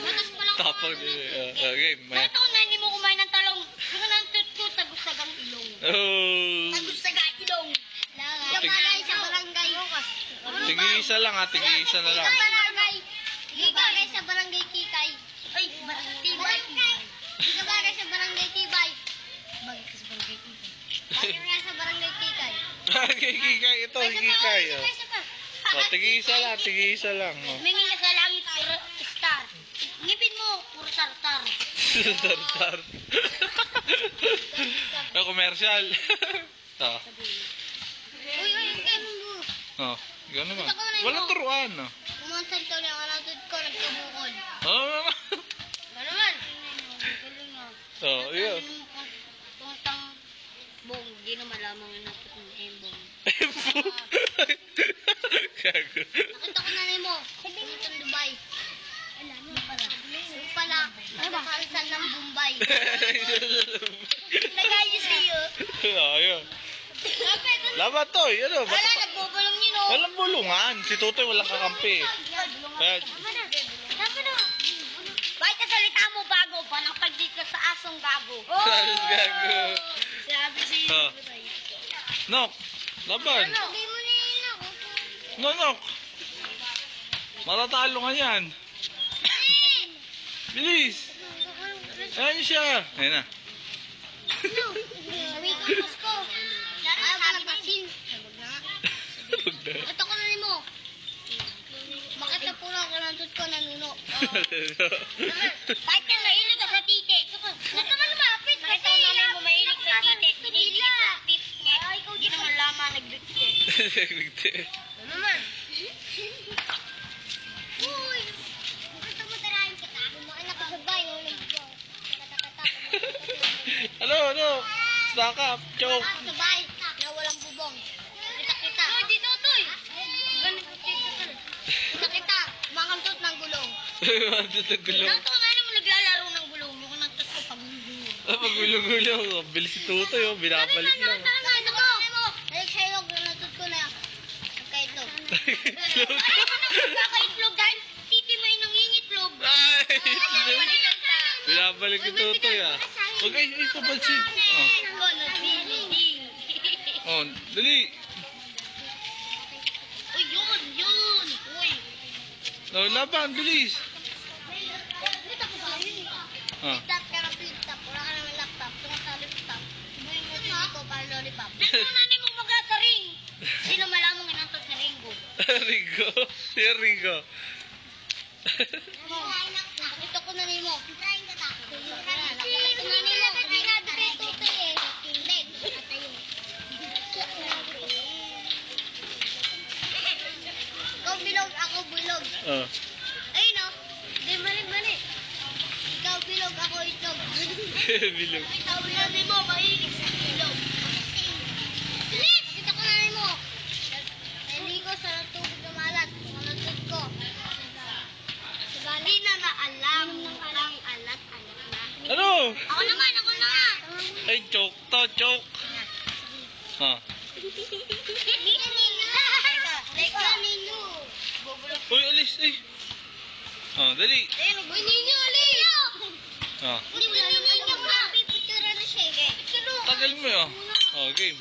Matas pa lang. Tapang din. Game. Bakit ako na hindi mo kumain ng talong? Kung nantot ko, tagos-sagang ilong. Oh. Tagos-sagang ilong. Kapalay sa barangay. Tig-isa lang ha, tig-isa na lang. Gigagay sa barangay Kikay. Ay, Tibay. Gigagay sa barangay Tibay. Bagay ka sa barangay Tibay. Bagay nga sa barangay Kikay. Kikay, ito, kikay. Oh, tig-isa lang. Oh. Mingin ka sa langit, puro star. Ngipin mo, puro tartar. Tartar. Yung commercial. Oh. Uy, game mo. Oh, gano'n naman. Walang turuan, no? Kumansal to lang, anatod ko, nagkabukod. Oh, Gano'n. oh, yun. Tungtang bong, di na malamang na napit ng embong. Gago. Nakita ko na mo, tungtang Dubai. Yung pala, nagkakalisan ng Bombay. Nagayo sa'yo. Oh, yun. Laban to, ano? Wala, nagbubulong yun o. Walang bulungan. Si Tutoy walang kakampi. Kaya, Bakit ka salita mo bago pa nang pagdi ka sa asong gago? gago. Sabi sa'yo. Oh. Nok, laban. Sabi mo na yun ako. Nok. Matatalo ka yan. Bilis. Ayan siya. Ayan na. Sabi ko, Pasko. Ayaw ka ng vaccine. Ito ko na rin mo. Bakit na pula ka ng tut ko nanuno? Kahit ka nailig ka sa titi. Ba't naman lumapit? Bakit ang nanay mo mahilig sa titi? Binilig sa beef cake. Hindi naman lama nagbitke. Ano naman? Uy! Bakit mo tarahin kita? Bumaan ako sa bayo. Ano? Stack up. Choke. Sa bahay na walang bubong. Kita. Oh, dito, Toy! Kita. Makantot ng gulong. Gulong. Nakita ko nga naman naglalaro ng gulong. Yung nagtas ko pag-gulong. Pag-gulong. Bilis si Tutoy, oh. Binabalik lang. Nakita ko! Nalik sa'yo, natot ko na nagkaitlog. Nagkaitlog dahil titi mo yung nangingitlog. Ay! Binabalik si Tutoy, ah. Huwag ay, papansin. Oh, dali. Uy, yun. Uy. Oh, laban, bilis. Ah. Laptop ka ng flip-top. Wala ka naman laptop. Kung sa laptop, subuhin mo din ko para lollipop. Ano nanay mo magkasaring? Hindi na malamang inantot sa Ringo. Rigo. Si Rigo. Ito ko na nimo. Trying ka ta. Nakita ko na nimo. Sinabi kay Tutoy eh. Leg. Ikaw bilog, ako bulog. Oh. Ay no. Di mali. Ikaw bilog, ako itlog. Bilog. Ikaw bilog nimo, mahilig sa bilog. Bilis! Kita ko na nimo. Naligo sa tubig na malat. Manatod ko. Di na naalam ang alat-alat na. Ano? Ako na nga. Ay, choke to, choke. Ha. Teka, Nino. Uy, alis, ay. Oh, dali. Uy, Nino, alis! Oh. Hindi mo Nino na. Pipicture na siya. Tagal mo, oh. Oh, game.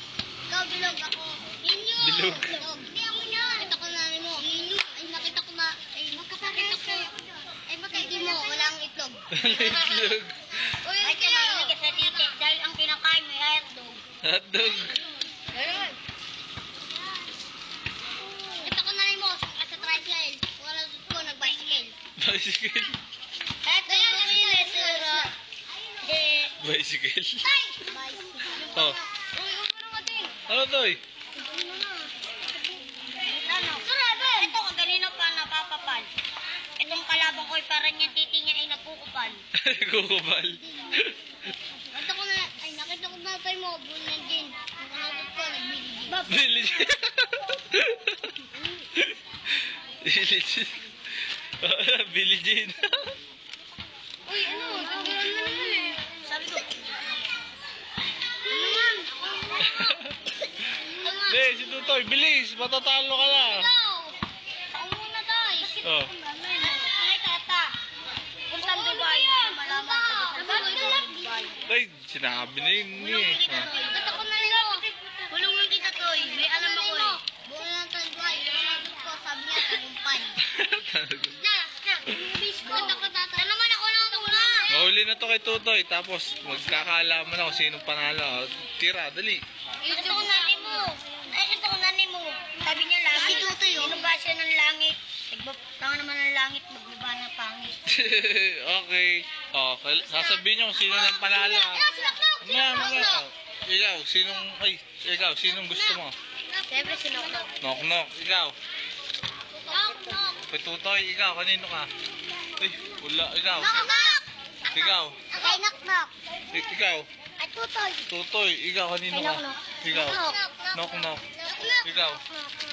Ikaw bilog ako. Nino! Bilog. Hindi ako na. Nakita ko na mo. Nino. Ay, nakita ko na. Ay, makita ko. Ay, makita mo. Walang itlog. Bilog. Uy, kayo. Ay, sa titi. Dahil ang kinakain mo ay hotdog. Hotdog. Ganun. Ito ko na rin mo. Sa tricycle. Kung ano ko, nag-bicycle. Bicycle. Ito yung sinesura. Bicycle. Ay! Oh. Uy, umaro ka din. Ano to, eh? Ano? Surabe! Ito, kaganina pa napapapal. Itong kalabang ko'y parang yung titi niya ay nagkukupal. Kukubal. Ito ko na, ay nakita ko na tayo mo, bunyan din. Kung kanatod ko, nagbiligid. Billy Jean. Billy Jean. Billy Jean. Uy, ano? Tanggalan na naman eh. Sabi ko. Ano naman? Hindi, si Tutoy, bilis. Matatalo ka na. Ikaw! Ako muna tayo. Oh. Ay, tata. Sinabi na yun eh. Ha? Ba't ako nalilo? Bulungan kita, Toy. May alam ako eh. Bulungan ka, Toy. Sinagot ko, sabi niya, tagumpay. Ba't ako tatay? Naman ako lang ito na. Mahuli na to kay Tutoy, tapos magkakaalaman ako sinong panalo. Tira, dali. Ito ko nanay mo. Ay, ito ko nanay mo. Sabi niya lagi. Si Tutoy, oh. Sinubaba siya ng langit. Nagbaba naman ng langit, magbaba ng pangit. Okay. Oh, sasabihin niyo kung sino ng panalo. Mamaya. Ikaw, sinong gusto mo? Siyempre, sinoknok. Knock-knock, ikaw. Knock-knock. Kay Tutoy, ikaw, kanino ka? Ay, wala, ikaw. Knock-knock. Ikaw. Kay knock-knock. Ikaw. Ay, Tutoy. Tutoy, ikaw, kanino ka? Knock-knock. Ikaw. Knock-knock. Knock-knock. Knock-knock. Ikaw. Knock-knock.